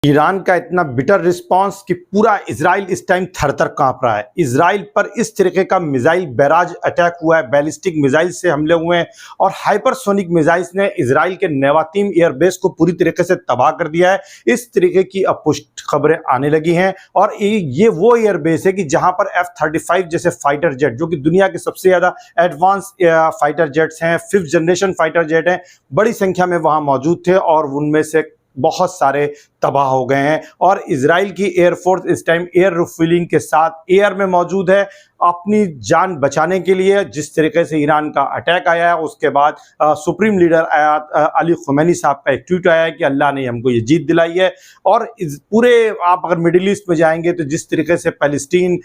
Iran का इतना bitter response कि पूरा इजराइल इस टाइम थर-थर कांप रहा है। इजराइल पर इस तरीके का मिसाइल बैराज अटैक हुआ है, बैलिस्टिक मिसाइल से हमले हुए हैं और हाइपरसोनिक मिसाइल्स ने इजराइल के नेवातीम एयरबेस को पूरी तरीके से तबाह कर दिया है। इस तरीके की अपुष्ट खबरें आने लगी हैं और ये वो एयरबेस है कि जहां पर F-35 जैसे फाइटर जेट, जो कि दुनिया के सबसे ज्यादा एडवांस फाइटर जेट्स हैं, 5th जनरेशन फाइटर जेट हैं, बड़ी संख्या में वहां मौजूद थे और उनमें से बहुत सारे तबाह हो गए हैं। और इजराइल की एयरफोर्स इस टाइम एयर रिफ्यूलिंग के साथ एयर में मौजूद है अपनी जान बचाने के लिए। जिस तरीके से ईरान का अटैक आया है उसके बाद सुप्रीम लीडर अली खुमैनी साहब का एक ट्वीट आया है कि अल्लाह ने हमको ये जीत दिलाई है। और इस पूरे आप अगर मिडिल ईस्ट में जाएंगे तो जिस तरीके से पैलेस्टीन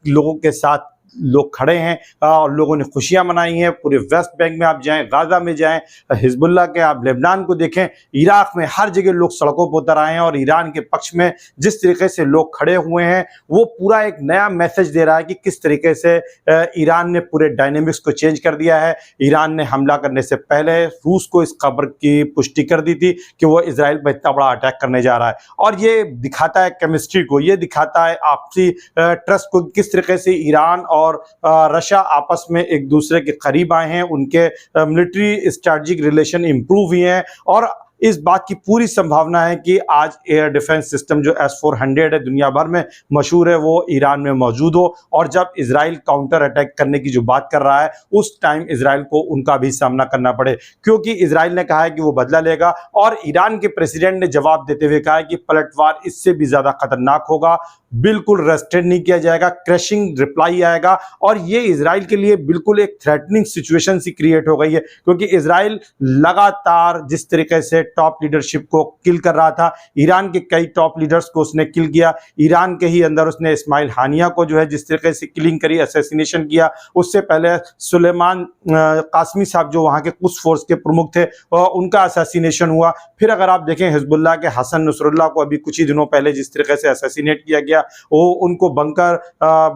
लोगों के साथ लोग खड़े हैं और लोगों ने खुशियां मनाई हैं, पूरे वेस्ट बैंक में आप जाएं, गाजा में जाएं, हिजबुल्लाह के आप लेबनान को देखें, इराक में हर जगह लोग सड़कों पर उतर आए हैं और ईरान के पक्ष में जिस तरीके से लोग खड़े हुए हैं वो पूरा एक नया मैसेज दे रहा है कि किस तरीके से ईरान ने पूरे डायनेमिक्स को चेंज कर दिया है। ईरान ने हमला करने से पहले रूस को इस खबर की पुष्टि कर दी थी कि वो इजराइल पर इतना बड़ा अटैक करने जा रहा है और ये दिखाता है केमिस्ट्री को, ये दिखाता है आपसी ट्रस्ट को, किस तरीके से ईरान और रशिया आपस में एक दूसरे के करीब आए हैं, उनके मिलिट्री स्ट्रेटेजिक रिलेशन इंप्रूव हुए हैं। और इस बात की पूरी संभावना है कि आज एयर डिफेंस सिस्टम जो S-400 है, दुनिया भर में मशहूर है, वो ईरान में मौजूद हो। और जब इजराइल काउंटर अटैक करने की जो बात कर रहा है उस टाइम इजराइल को उनका भी सामना करना पड़े, क्योंकि इजराइल ने कहा है कि वो बदला लेगा और ईरान के प्रेसिडेंट ने जवाब देते हुए कहा है कि पलटवार इससे भी ज्यादा खतरनाक होगा, बिल्कुल रेस्ट्रेंट नहीं किया जाएगा, क्रैशिंग रिप्लाई आएगा। और ये इजराइल के लिए बिल्कुल एक थ्रेटनिंग सिचुएशन सी क्रिएट हो गई है, क्योंकि इजराइल लगातार जिस तरीके से टॉप लीडरशिप को किल कर रहा था, ईरान के कई टॉप लीडर्स को उसने किल किया, ईरान के ही अंदर उसने इस्माइल हानिया को जो है जिस तरीके से किलिंग करी, असैसिनेशन किया। उससे पहले सुलेमान कासमी साहब जो वहां के कुछ फोर्स के प्रमुख थे उनका असैसिनेशन हुआ। फिर अगर आप देखें हिजबुल्लाह के हसन नसरुल्लाह को अभी कुछ ही दिनों पहले जिस तरीके से असैसिनेट किया गया, वो उनको बंकर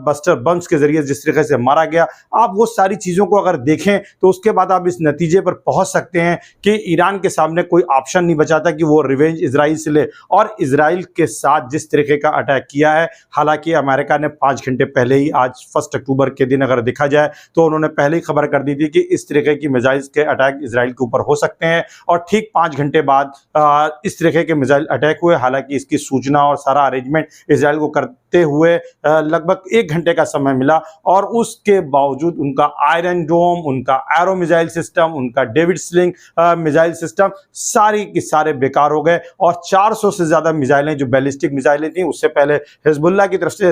बस्टर बम्स के जरिए जिस तरीके से मारा गया। आप वो सारी चीजों को अगर देखें तो उसके बाद आप इस नतीजे पर पहुंच सकते हैं कि ईरान के सामने कोई ऑप्शन नहीं बचा था कि वो रिवेंज इजराइल से ले। और इजराइल के साथ जिस तरीके का अटैक किया है, हालांकि अमेरिका ने 5 घंटे पहले ही, आज 1 अक्टूबर के दिन अगर देखा जाए तो उन्होंने पहले ही खबर कर दी थी कि इस तरीके की मिसाइल्स के अटैक इजराइल के ऊपर हो सकते हैं और ठीक 5 घंटे बाद इस तरीके के मिसाइल अटैक हुए। हालांकि इसकी सूचना और सारा अरेंजमेंट इजराइल को करते हुए लगभग 1 घंटे का समय मिला और उसके बावजूद उनका आयरन डोम, उनका एरो मिसाइल सिस्टम, उनका डेविड स्लिंग मिसाइल सिस्टम सारी के सारे बेकार हो गए। और 400 से ज्यादा मिसाइलें जो बैलिस्टिक मिसाइलें थी, उससे पहले हिजबुल्लाह की तरफ से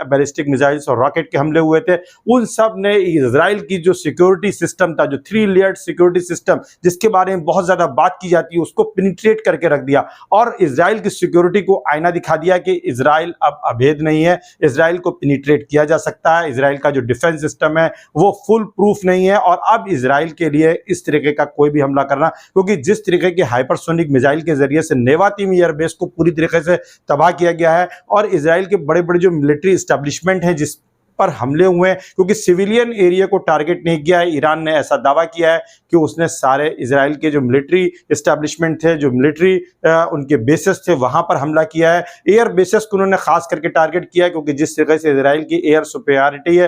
बैलिस्टिक मिसाइल्स और रॉकेट के हमले हुए थे, उन सब ने इजराइल की जो सिक्योरिटी सिस्टम था, जो 3 लेयर्ड सिक्योरिटी सिस्टम जिसके बारे में बहुत ज्यादा बात की जाती है, उसको पेनिट्रेट करके रख दिया और इजराइल की सिक्योरिटी को आईना दिखा दिया कि इजराइल अब अभेद नहीं है, इजराइल को पेनिट्रेट किया जा सकता है, इजराइल का जो डिफेंस सिस्टम है वो फुल प्रूफ नहीं है। और अब इजराइल के लिए इस तरीके का कोई भी हमला करना, क्योंकि जिस तरीके की हाइपरसोनिक मिसाइल के जरिए से नेवातीम एयरबेस को पूरी तरीके से तबाह किया गया है और इजराइल के बड़े बड़े जो मिलिट्री एस्टेब्लिशमेंट हैं जिस पर हमले हुए हैं, क्योंकि सिविलियन एरिया को टारगेट नहीं किया है। ईरान ने ऐसा दावा किया है कि उसने सारे इजराइल के जो मिलिट्री एस्टेब्लिशमेंट थे, जो मिलिट्री उनके बेसेस थे, वहां पर हमला किया है। एयर बेसेस को उन्होंने खास करके टारगेट किया है, क्योंकि जिस तरीके से इजराइल की एयर सुपेरियरिटी है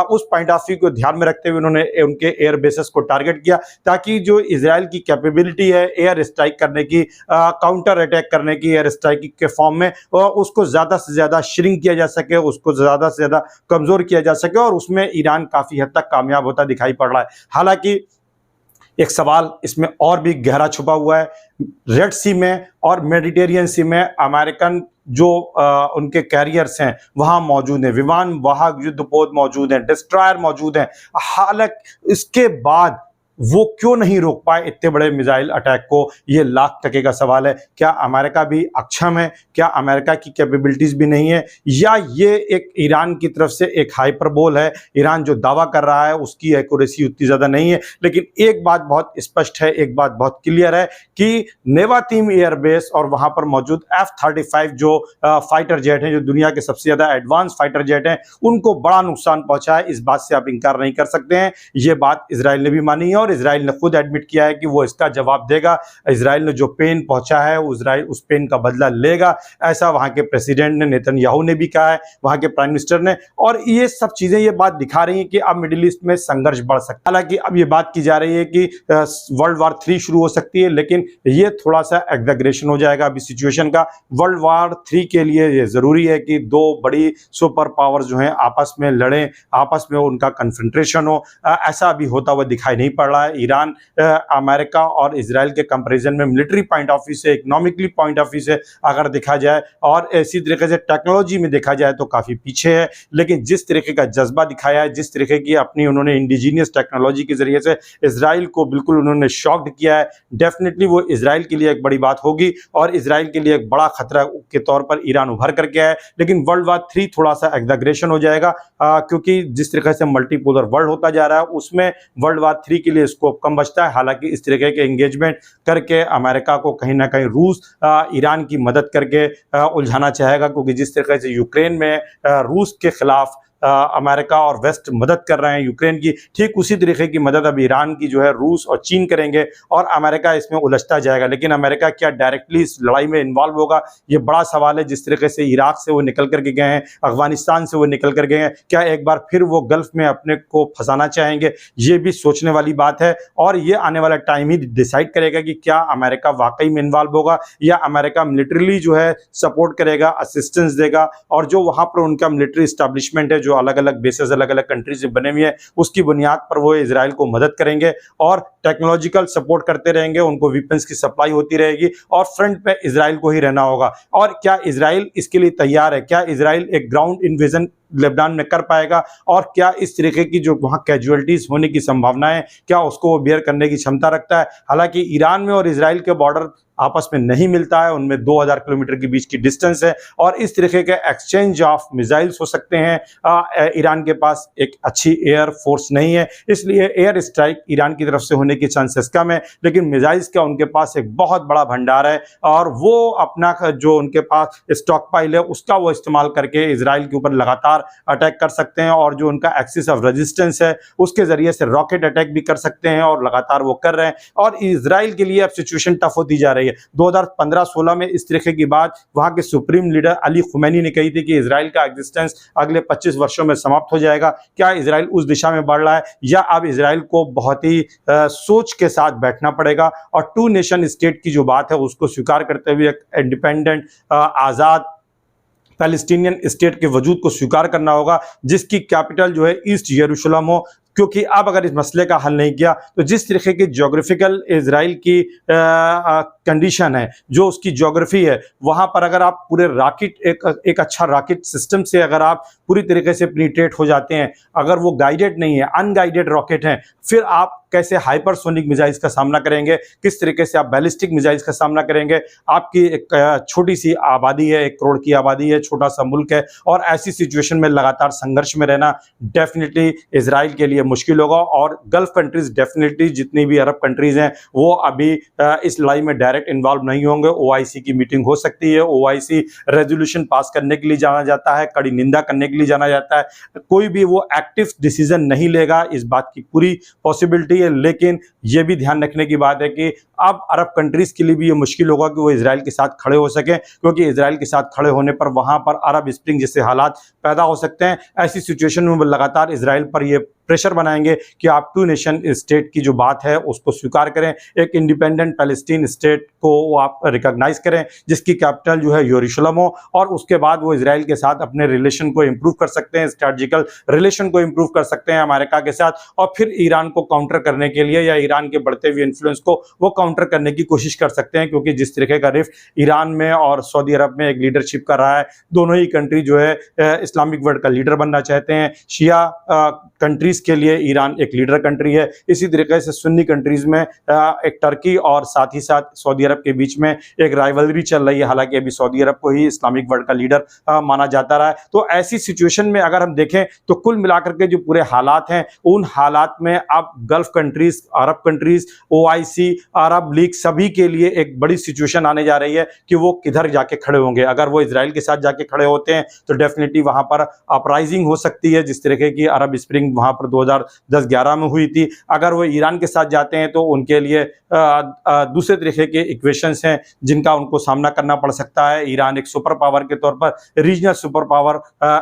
उस पॉइंट ऑफ व्यू को ध्यान में रखते हुए उन्होंने उनके एयर बेसेस को टारगेट किया, ताकि जो इजराइल की कैपेबिलिटी है एयर स्ट्राइक करने की, काउंटर अटैक करने की, एयर स्ट्राइक के फॉर्म में, उसको ज्यादा से ज्यादा श्रिंक किया जा सके, उसको ज्यादा से ज्यादा कमजोर किया जा सके। और उसमें ईरान काफी हद तक कामयाब होता दिखाई पड़ रहा है। हालांकि एक सवाल इसमें और भी गहरा छुपा हुआ है, रेड सी में और मेडिटेरियन सी में अमेरिकन जो उनके कैरियर्स हैं वहां मौजूद हैं, विमान वाहक युद्धपोत मौजूद हैं, डिस्ट्रॉयर मौजूद हैं, हालांकि इसके बाद वो क्यों नहीं रोक पाए इतने बड़े मिसाइल अटैक को, ये लाख टके का सवाल है। क्या अमेरिका भी अक्षम है? क्या अमेरिका की कैपेबिलिटीज भी नहीं है? या ये एक ईरान की तरफ से एक हाइपरबोल है? ईरान जो दावा कर रहा है उसकी एक्यूरेसी उतनी ज्यादा नहीं है। लेकिन एक बात बहुत स्पष्ट है, एक बात बहुत क्लियर है कि नेवातीम एयरबेस और वहां पर मौजूद F-35 जो फाइटर जेट हैं, जो दुनिया के सबसे ज्यादा एडवांस फाइटर जेट हैं, उनको बड़ा नुकसान पहुंचा है। इस बात से आप इंकार नहीं कर सकते हैं। ये बात इजराइल ने भी मानी है और और इसराइल ने खुद एडमिट किया है कि वो इसका जवाब देगा। इसराइल ने जो पेन पहुंचा है इसराइल उस पेन का बदला लेगा, ऐसा वहां के प्रेसिडेंट ने, नेतन्याहू ने भी कहा है, वहां के प्राइम मिनिस्टर ने। और ये सब चीजें ये बात दिखा रही हैं कि अब मिडिल ईस्ट में संघर्ष बढ़ सकता है। हालांकि अब ये बात की जा रही है कि वर्ल्ड वॉर 3 शुरू हो सकती है, लेकिन ये थोड़ा सा एग्जैगरेशन हो जाएगा अभी सिचुएशन का। वर्ल्ड वॉर 3 के लिए ये जरूरी है कि दो बड़ी सुपर पावर्स जो हैं आपस में लड़ें, आपस में उनका कन्फ्रंट्रेशन हो। ऐसा अभी होता हुआ दिखाई नहीं पड़ रहा है। ईरान अमेरिका और इसराइल के कंपैरिजन में मिलिट्री पॉइंट ऑफ व्यू से, इकोनॉमिकली पॉइंट ऑफ व्यू से अगर देखा जाए और इसी तरीके से टेक्नोलॉजी में देखा जाए तो काफी पीछे है। लेकिन जिस तरीके का जज्बा दिखाया है, जिस तरीके की अपनी उन्होंने इंडिजीनियस टेक्नोलॉजी के जरिए से इसराइल को बिल्कुल उन्होंने शॉक्ड किया है, डेफिनेटली वो इसराइल के लिए एक बड़ी बात होगी और इसराइल के लिए एक बड़ा खतरा के तौर पर ईरान उभर करके आया है। लेकिन वर्ल्ड वॉर 3 थोड़ा सा एग्जैगरेशन हो जाएगा क्योंकि जिस तरीके से मल्टीपोलर वर्ल्ड होता जा रहा है उसमें वर्ल्ड वॉर 3 के लिए स्कोप कम बचता है। हालांकि इस तरीके के एंगेजमेंट करके अमेरिका को कहीं ना कहीं रूस ईरान की मदद करके उलझाना चाहेगा, क्योंकि जिस तरीके से यूक्रेन में रूस के खिलाफ अमेरिका और वेस्ट मदद कर रहे हैं यूक्रेन की, ठीक उसी तरीके की मदद अब ईरान की जो है रूस और चीन करेंगे और अमेरिका इसमें उलझता जाएगा। लेकिन अमेरिका क्या डायरेक्टली इस लड़ाई में इन्वॉल्व होगा, ये बड़ा सवाल है। जिस तरीके से इराक से वो निकल करके गए हैं, अफगानिस्तान से वो निकल कर गए हैं, क्या एक बार फिर वो गल्फ में अपने को फंसाना चाहेंगे? ये भी सोचने वाली बात है और ये आने वाला टाइम ही डिसाइड करेगा कि क्या अमेरिका वाकई में इन्वॉल्व होगा या अमेरिका मिलिट्रीली जो है सपोर्ट करेगा, असिस्टेंस देगा और जो वहां पर उनका मिलिट्री स्टैब्लिशमेंट है, जो अलग अलग बेसिस अलग अलग कंट्रीज में बने हुए हैं, उसकी बुनियाद पर वो इजराइल को मदद करेंगे और टेक्नोलॉजिकल सपोर्ट करते रहेंगे, उनको वेपन्स की सप्लाई होती रहेगी और फ्रंट पे इजराइल को ही रहना होगा। और क्या इजराइल इसके लिए तैयार है? क्या इजराइल एक ग्राउंड इन्वेजन लेबनान में कर पाएगा और क्या इस तरीके की जो वहां कैजुअलिटीज होने की संभावनाएं, क्या उसको वो बेयर करने की क्षमता रखता है? हालांकि ईरान में और इजराइल के बॉर्डर आपस में नहीं मिलता है, उनमें 2000 किलोमीटर के बीच की डिस्टेंस है और इस तरीके के एक्सचेंज ऑफ मिसाइल्स हो सकते हैं। ईरान के पास एक अच्छी एयर फोर्स नहीं है, इसलिए एयर स्ट्राइक ईरान की तरफ से होने की चांसेस कम है। लेकिन मिसाइल्स का उनके पास एक बहुत बड़ा भंडार है और वो अपना जो उनके पास स्टॉक पाइल है उसका वो इस्तेमाल करके इजराइल के ऊपर लगातार अटैक कर सकते हैं और जो उनका एक्सिस ऑफ रेजिस्टेंस है उसके जरिए से रॉकेट अटैक भी कर सकते हैं और लगातार वो कर रहे हैं। और इजराइल के लिए अब सिचुएशन टफ होती जा रही है। 2015-16 में इस तरीके की बात वहां के सुप्रीम लीडर अली खुमैनी ने कही थी कि इजराइल का एग्जिस्टेंस अगले 25 वर्षों में समाप्त हो जाएगा। क्या इजराइल उस दिशा में बढ़ रहा है या अब इजराइल को बहुत ही सोच के साथ बैठना पड़ेगा और 2 नेशन स्टेट की जो बात है उसको स्वीकार करते हुए एक इंडिपेंडेंट आजाद पैलेस्टीनियन स्टेट के वजूद को स्वीकार करना होगा जिसकी कैपिटल जो है ईस्ट यरूशलेम हो? क्योंकि अब अगर इस मसले का हल नहीं किया तो जिस तरीके की ज्योग्राफिकल इजराइल की कंडीशन है, जो उसकी ज्योग्राफी है, वहां पर अगर आप पूरे रॉकेट एक अच्छा रॉकेट सिस्टम से अगर आप पूरी तरीके से पेनिट्रेट हो जाते हैं, अगर वो गाइडेड नहीं है, अनगाइडेड रॉकेट है, फिर आप कैसे हाइपरसोनिक मिसाइल्स का सामना करेंगे, किस तरीके से आप बैलिस्टिक मिसाइल्स का सामना करेंगे? आपकी एक छोटी सी आबादी है, 1 करोड़ की आबादी है, छोटा सा मुल्क है और ऐसी सिचुएशन में लगातार संघर्ष में रहना डेफिनेटली इजराइल के लिए मुश्किल होगा। और गल्फ कंट्रीज डेफिनेटली जितनी भी अरब कंट्रीज हैं वो अभी इस लड़ाई में डायरेक्ट इन्वॉल्व नहीं होंगे। ओआईसी की मीटिंग हो सकती है, ओआईसी रेजोल्यूशन पास करने के लिए जाना जाता है, कड़ी निंदा करने के लिए जाना जाता है, कोई भी वो एक्टिव डिसीजन नहीं लेगा, इस बात की पूरी पॉसिबिलिटी है। लेकिन यह भी ध्यान रखने की बात है कि अब अरब कंट्रीज के लिए भी ये मुश्किल होगा कि वो इजराइल के साथ खड़े हो सके, क्योंकि इजराइल के साथ खड़े होने पर वहां पर अरब स्प्रिंग जैसे हालात पैदा हो सकते हैं। ऐसी सिचुएशन में लगातार इजराइल पर ये प्रेशर बनाएंगे कि आप 2 नेशन स्टेट की जो बात है उसको स्वीकार करें, एक इंडिपेंडेंट पैलेस्टीन स्टेट को आप रिकॉग्नाइज करें जिसकी कैपिटल जो है यरूशलेम हो और उसके बाद वो इजराइल के साथ अपने रिलेशन को इंप्रूव कर सकते हैं, स्ट्रेटजिकल रिलेशन को इंप्रूव कर सकते हैं अमेरिका के साथ और फिर ईरान को काउंटर करने के लिए या ईरान के बढ़ते हुए इन्फ्लुएंस को वो काउंटर करने की कोशिश कर सकते हैं। क्योंकि जिस तरीके का रिफ्ट ईरान में और सऊदी अरब में एक लीडरशिप कर रहा है, दोनों ही कंट्री जो है इस्लामिक वर्ल्ड का लीडर बनना चाहते हैं। शिया कंट्रीज के लिए ईरान एक लीडर कंट्री है, इसी तरीके से सुन्नी कंट्रीज में एक टर्की और साथ ही साथ सऊदी अरब के बीच में एक राइवलरी चल रही है। हालांकि अभी सऊदी अरब को ही इस्लामिक वर्ल्ड का लीडर माना जाता रहा है। तो ऐसी सिचुएशन में अगर हम देखें तो कुल मिलाकर के जो पूरे हालात हैं उन हालात में अब gulf countries, Arab countries, OIC, Arab league सभी के लिए एक बड़ी सिचुएशन आने जा रही है कि वो किधर जाके खड़े होंगे। अगर वो इजराइल के साथ जाके खड़े होते हैं तो डेफिनेटली वहां पर अपराइजिंग हो सकती है, जिस तरीके की अरब स्प्रिंग वहां पर 2010-11 में हुई थी। अगर वो ईरान के साथ जाते हैं तो उनके लिए दूसरे तरीके के इक्वेशंस हैं जिनका उनको सामना करना पड़ सकता है। ईरान एक सुपर पावर के तौर पर रीजनल सुपर पावर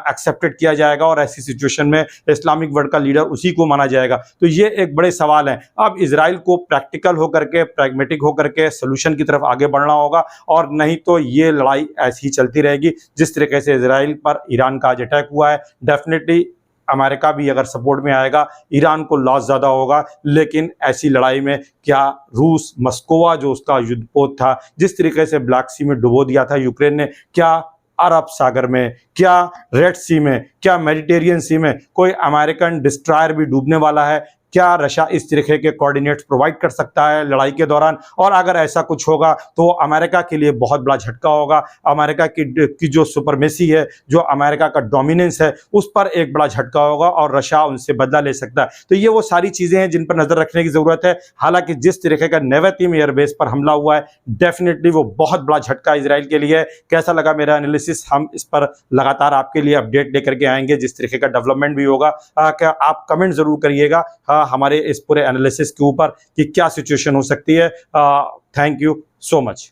एक्सेप्टेड किया जाएगा और ऐसी सिचुएशन में इस्लामिक वर्ल्ड का लीडर उसी को माना जाएगा। तो ये एक बड़े सवाल हैं। अब इजराइल को प्रैक्टिकल होकर के, प्रैग्मेटिक होकर के सॉल्यूशन की तरफ आगे बढ़ना होगा, और नहीं तो ये लड़ाई ऐसी ही चलती रहेगी। जिस तरीके से इजराइल पर ईरान का आज अटैक हुआ है, डेफिनेटली अमेरिका भी अगर सपोर्ट में आएगा, ईरान को लॉस ज़्यादा होगा। लेकिन ऐसी लड़ाई में क्या रूस, मस्कोवा जो उसका युद्धपोत था, जिस तरीके से ब्लैक सी में डुबो दिया था यूक्रेन ने, क्या अरब सागर में, क्या रेड सी में, क्या मेडिटेरियन सी में कोई अमेरिकन डिस्ट्रॉयर भी डूबने वाला है? क्या रशिया इस तरीके के कोऑर्डिनेट्स प्रोवाइड कर सकता है लड़ाई के दौरान? और अगर ऐसा कुछ होगा तो अमेरिका के लिए बहुत बड़ा झटका होगा। अमेरिका की जो सुपरमेसी है, जो अमेरिका का डोमिनेंस है, उस पर एक बड़ा झटका होगा और रशिया उनसे बदला ले सकता है। तो ये वो सारी चीज़ें हैं जिन पर नज़र रखने की ज़रूरत है। हालांकि जिस तरीके का नेवेतिम एयरबेस पर हमला हुआ है, डेफिनेटली वो बहुत बड़ा झटका इजराइल के लिए है। कैसा लगा मेरा एनालिसिस? हम इस पर लगातार आपके लिए अपडेट लेकर के आएंगे, जिस तरीके का डेवलपमेंट भी होगा। क्या आप कमेंट ज़रूर करिएगा हमारे इस पूरे एनालिसिस के ऊपर कि क्या सिचुएशन हो सकती है। Thank you so much.